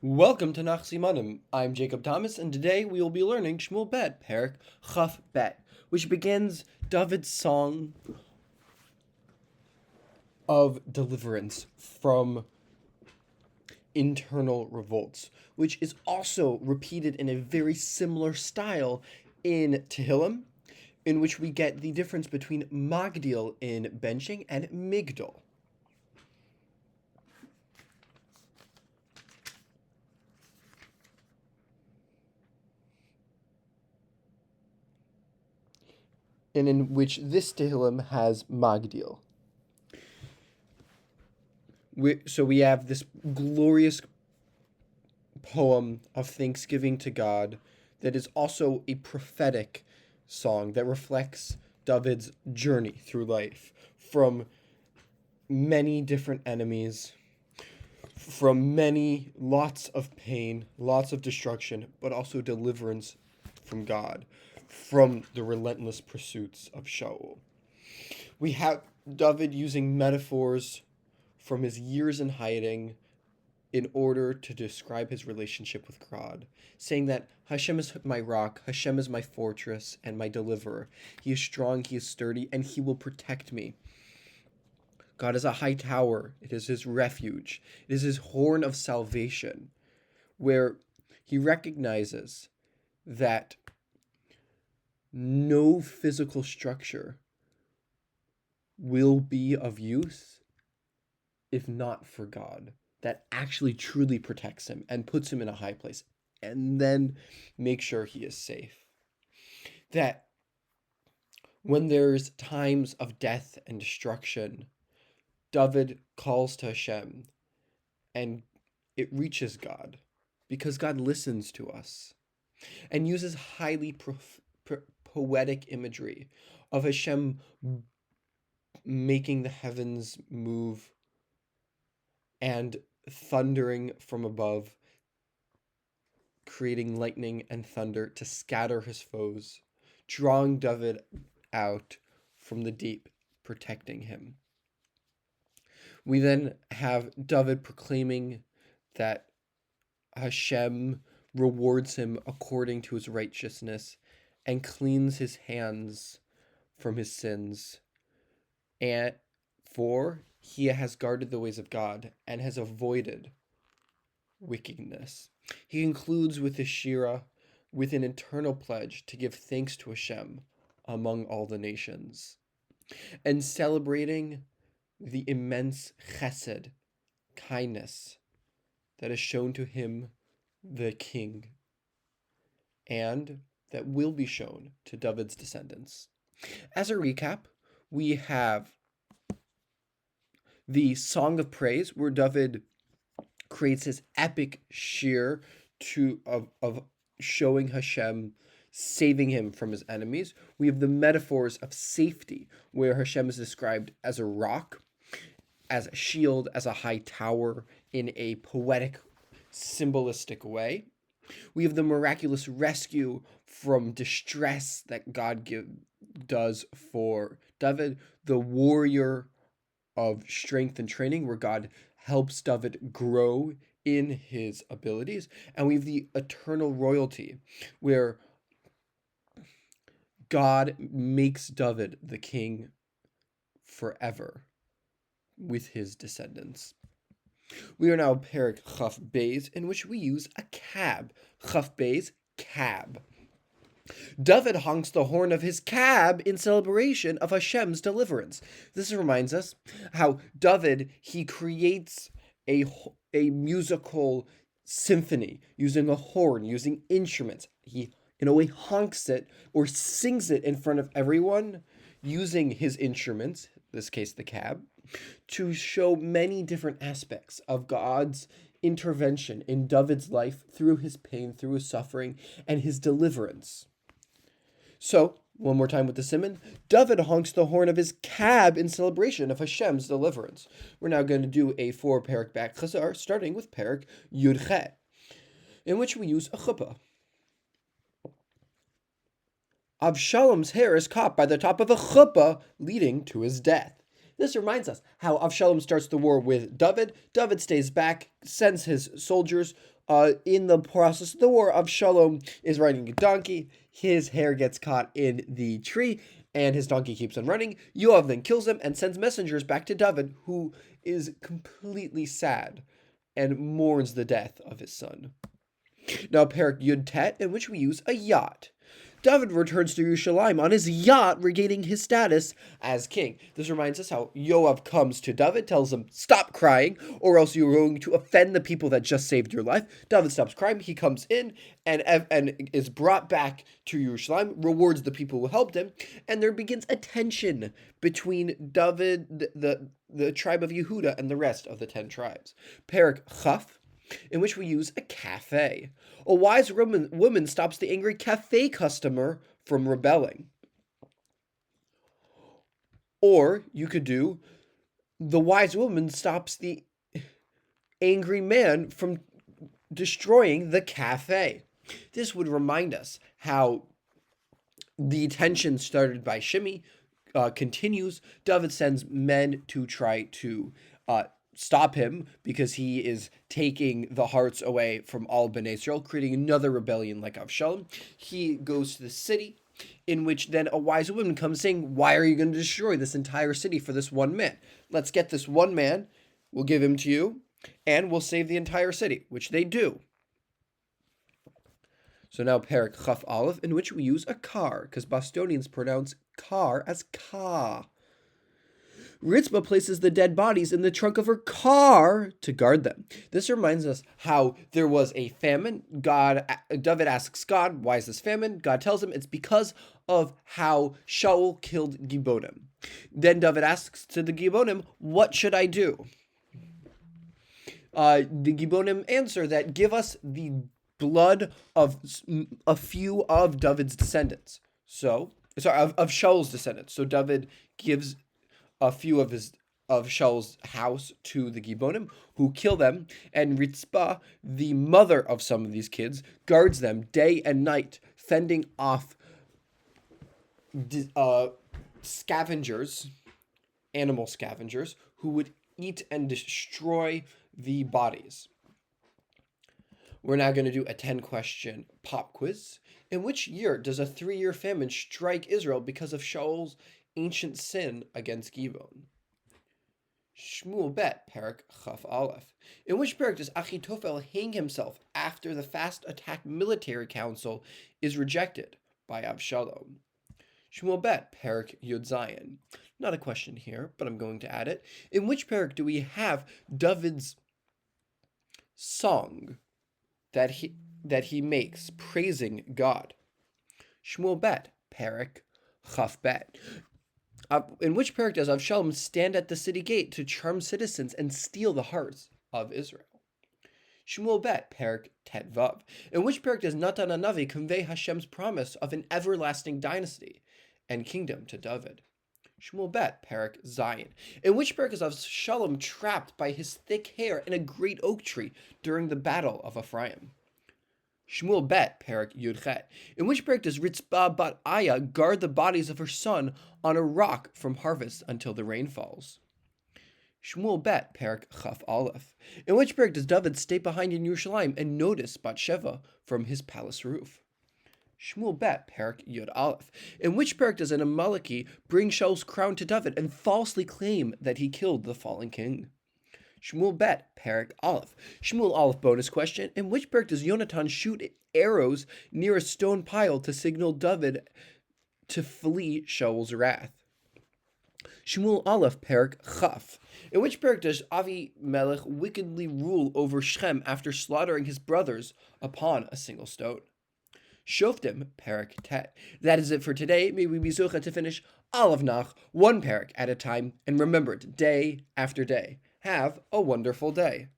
Welcome to Nach Simanim. I'm Jacob Thomas, and today we will be learning Shmuel Bet, perek Chaf Bet, which begins David's song of deliverance from internal revolts, which is also repeated in a very similar style in Tehillim, in which we get the difference between Magdil in benching and Migdal. And in which this Tehillim has Magdil. So we have this glorious poem of thanksgiving to God that is also a prophetic song that reflects David's journey through life from many different enemies, from lots of pain, lots of destruction, but also deliverance from God, from the relentless pursuits of Shaul. We have David using metaphors from his years in hiding in order to describe his relationship with God, saying that Hashem is my rock, Hashem is my fortress and my deliverer. He is strong, he is sturdy, and he will protect me. God is a high tower, it is his refuge, it is his horn of salvation, where he recognizes that no physical structure will be of use if not for God, that actually truly protects him and puts him in a high place, and then make sure he is safe. That when there's times of death and destruction, David calls to Hashem, and it reaches God, because God listens to us, and uses highly poetic imagery of Hashem making the heavens move and thundering from above, creating lightning and thunder to scatter his foes, drawing David out from the deep, protecting him. We then have David proclaiming that Hashem rewards him according to his righteousness and cleans his hands from his sins, and for he has guarded the ways of God and has avoided wickedness. He concludes with a shira, with an eternal pledge to give thanks to Hashem among all the nations, and celebrating the immense chesed, kindness, that is shown to him, the king, and that will be shown to David's descendants. As a recap, we have the Song of Praise, where David creates his epic shir of showing Hashem, saving him from his enemies. We have the metaphors of safety, where Hashem is described as a rock, as a shield, as a high tower, in a poetic, symbolistic way. We have the miraculous rescue from distress that God does for David, the warrior of strength and training, where God helps David grow in his abilities. And we have the eternal royalty, where God makes David the king forever with his descendants. We are now perek Chaf Beis, in which we use a cab. Chaf Beis, cab. David honks the horn of his cab in celebration of Hashem's deliverance. This reminds us how David, he creates a musical symphony using a horn, using instruments. He, in a way, honks it or sings it in front of everyone using his instruments, in this case the cab, to show many different aspects of God's intervention in David's life through his pain, through his suffering, and his deliverance. So, one more time with the simon, David honks the horn of his cab in celebration of Hashem's deliverance. We're now going to do a 4 perek back chazar, starting with perek Yud Chet, in which we use a chuppah. Avshalom's hair is caught by the top of a chuppah, leading to his death. This reminds us how Avshalom starts the war with David. David stays back, sends his soldiers. In the process of the war, Avshalom is riding a donkey. His hair gets caught in the tree, and his donkey keeps on running. Yoav then kills him and sends messengers back to David, who is completely sad and mourns the death of his son. Now, perek Yud Tet, in which we use a yacht. David returns to Yerushalayim on his yacht, regaining his status as king. This reminds us how Yoav comes to David, tells him, "Stop crying, or else you're going to offend the people that just saved your life." David stops crying. He comes in and is brought back to Yerushalayim, rewards the people who helped him, and there begins a tension between David, the tribe of Yehuda, and the rest of the 10 tribes. Perek Chaf, in which we use a cafe. A wise woman stops the angry cafe customer from rebelling. Or you could do, the wise woman stops the angry man from destroying the cafe. This would remind us how the tension started by Shimei continues. David sends men to try to stop him because he is taking the hearts away from all Bnei Israel, creating another rebellion like Avshalom. He goes to the city, in which then a wise woman comes saying, "Why are you going to destroy this entire city for this one man? Let's get this one man, we'll give him to you, and we'll save the entire city," which they do. So now perek Chaf Aleph, in which we use a car, because Bostonians pronounce car as ka. Ritzbah places the dead bodies in the trunk of her car to guard them. This reminds us how there was a famine. David asks God, "Why is this famine?" God tells him it's because of how Shaul killed Gibonim. Then David asks to the Gibonim, "What should I do?" The Gibonim answer that, "Give us the blood of a few of David's descendants." Of Shaul's descendants. So David gives a few of Shaul's house to the Gibonim, who kill them, and Ritzpah, the mother of some of these kids, guards them day and night, fending off scavengers, animal scavengers, who would eat and destroy the bodies. We're now going to do a 10-question pop quiz. In which year does a 3-year famine strike Israel because of Shaul's ancient sin against Gibon? Shmuel Bet, perek Chaf Aleph. In which perek does Achitophel hang himself after the fast attack military council is rejected by Avshalom? Shmuel Bet, perek Yud Zayin. Not a question here, but I'm going to add it. In which perek do we have David's song that he makes praising God? Shmuel Bet, perek Chaf Bet. In which perek does Avshalom stand at the city gate to charm citizens and steal the hearts of Israel? Shmuel Bet, perek Tet Vav. In which perek does Natan HaNavi convey Hashem's promise of an everlasting dynasty and kingdom to David? Shmuel Bet, perek Zayin. In which perek is Avshalom trapped by his thick hair in a great oak tree during the battle of Ephraim? Shmuel Bet, perek Yud Chet. In which perek does Ritzbah bat Aya guard the bodies of her son on a rock from harvest until the rain falls? Shmuel Bet, perek Chaf Aleph. In which perek does David stay behind in Yerushalayim and notice Bathsheba from his palace roof? Shmuel Bet, perek Yud Aleph. In which perek does an Amaleki bring Shaul's crown to David and falsely claim that he killed the fallen king? Shmuel Bet, perek Aleph. Shmuel Aleph bonus question. In which perek does Yonatan shoot arrows near a stone pile to signal David to flee Shaul's wrath? Shmuel Aleph, perek Chaf. In which perek does Avimelech wickedly rule over Shechem after slaughtering his brothers upon a single stone? Shoftim, perek Tet. That is it for today. May we be zocha to finish all of Nach, one perek at a time, and remember it day after day. Have a wonderful day.